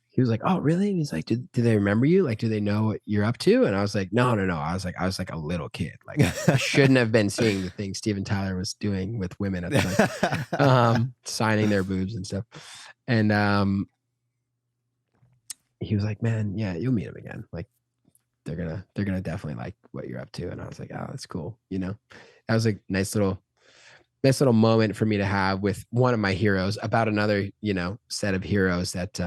He was like, oh, really? And he's like, do they remember you? Like, do they know what you're up to? And I was like, no. I was like a little kid. Like, I shouldn't have been seeing the things Steven Tyler was doing with women at the time, signing their boobs and stuff. And he was like, man, yeah, you'll meet him again. Like, they're gonna definitely like what you're up to. And I was like, oh, that's cool. You know, that was a nice little moment for me to have with one of my heroes about another, you know, set of heroes that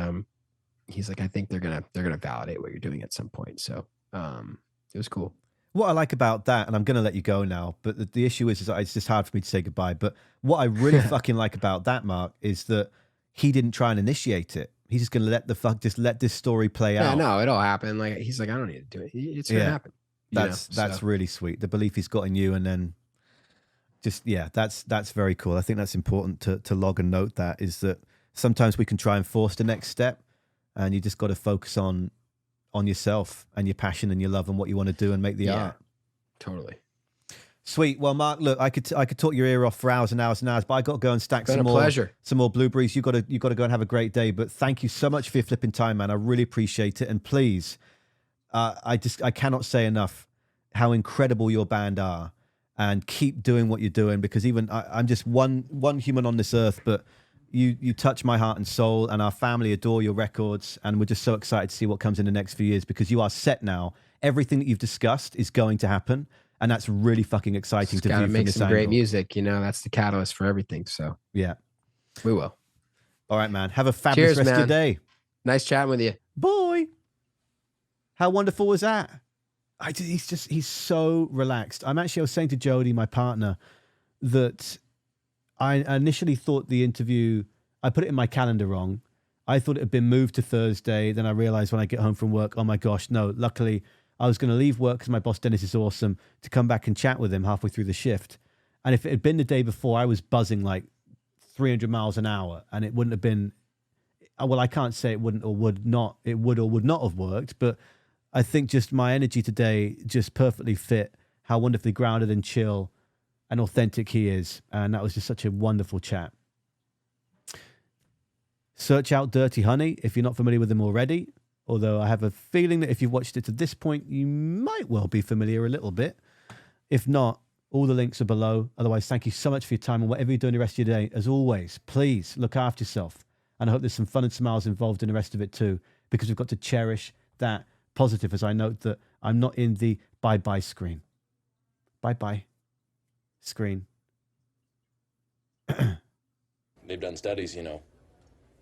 he's like, I think they're gonna validate what you're doing at some point. So it was cool. What I like about that, and I'm gonna let you go now, but the issue is it's just hard for me to say goodbye. But what I really fucking like about that, Marc, is that he didn't try and initiate it. He's just gonna let this story play out. Yeah, no, it'll happen. Like, he's like, I don't need to do it. It's gonna happen. That's really sweet. The belief he's got in you, and then just that's very cool. I think that's important to log and note. That is that sometimes we can try and force the next step, and you just got to focus on yourself and your passion and your love and what you want to do and make the art. Totally. Sweet. Well, Marc, look, I could talk your ear off for hours and hours and hours, but I got to go and stack some more blueberries. You got to go and have a great day. But thank you so much for your flipping time, man. I really appreciate it. And please, I cannot say enough how incredible your band are, and keep doing what you're doing, because even I'm just one human on this earth, but you touch my heart and soul, and our family adore your records, and we're just so excited to see what comes in the next few years, because you are set now. Everything that you've discussed is going to happen. And that's really fucking exciting to view from this angle. Make some great music, you know. That's the catalyst for everything. So yeah, we will. All right, man. Have a fabulous rest of your day. Nice chatting with you, boy. How wonderful was that? He's so relaxed. I was saying to Jody, my partner, that I initially thought the interview, I put it in my calendar wrong. I thought it had been moved to Thursday. Then I realized when I get home from work, oh my gosh, no. Luckily, I was going to leave work because my boss, Dennis, is awesome, to come back and chat with him halfway through the shift. And if it had been the day before, I was buzzing like 300 miles an hour, and it wouldn't have been, well, I can't say it wouldn't or would not, it would or would not have worked, but I think just my energy today just perfectly fit how wonderfully grounded and chill and authentic he is. And that was just such a wonderful chat. Search out Dirty Honey if you're not familiar with him already. Although I have a feeling that if you've watched it to this point, you might well be familiar a little bit. If not, all the links are below. Otherwise, thank you so much for your time, and whatever you're doing the rest of your day, as always, please look after yourself. And I hope there's some fun and smiles involved in the rest of it too, because we've got to cherish that positive, as I note that I'm not in the bye-bye screen. Bye-bye screen. They've done studies,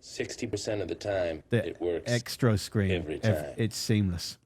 60% of the time it works. Extra screen. Every time. It's seamless.